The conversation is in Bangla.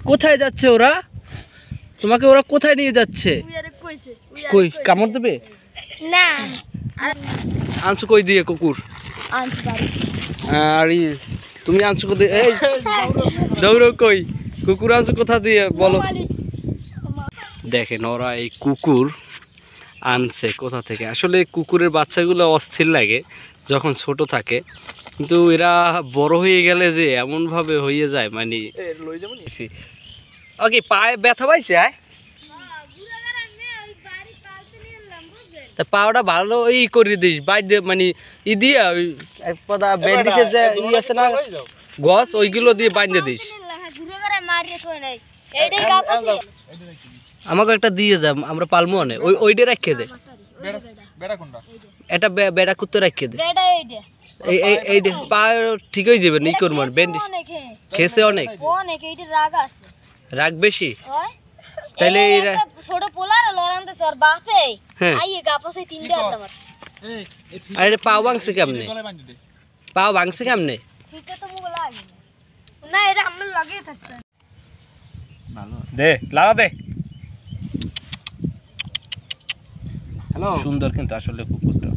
কোথায় যাচ্ছে ওরা? তোমাকে ওরা কোথায় নিয়ে যাচ্ছে? কই কামড় দেবে না? আনছো কই দিয়ে কুকুর? আর তুমি আনছো কোথায়? এই দৌড়ো কই? কুকুর আনছো কোথা দিয়ে বলো? দেখেন ওরা এই কুকুর আনছে কোথা থেকে। আসলে কুকুরের বাচ্চাগুলো অস্থির লাগে যখন ছোট থাকে, কিন্তু এরা বড় হয়ে গেলে যে এমনভাবে হয়ে যায়, মানে ওকে পায়ে ব্যথা পাইছে। তা পাওয়াটা ভালো করে দিস বাইরে, মানে দিয়া ওই এক পদা ব্যান্ডেজের যে আছে না গছ, ওইগুলো দিয়ে বাইন্ধে দিস। আমাকে একটা দিয়ে যা, আমরা পালমো না। ওইটা রাখিয়ে দে, এটা বেড়া কুত্তে রাখিয়ে দে। এই পা ঠিক হয়ে যাবে নি করবো ব্যান্ডেজ খেয়েছে অনেক রাগ বেশি। তাইলে ছোট পোলার লড়ানতেছে ওর বাপে আইয়ে গাপসে তিনটা আদম। আরে পাও ভাঙছে কেমনে? পাও ভাঙছে কেমনে? ঠিকই তো মুখ লাগে না, এটা আমরা লাগিয়ে থাকতে ভালো দে লাগা দে। হ্যালো, সুন্দর কিন্তু আসলে কুকুরটা।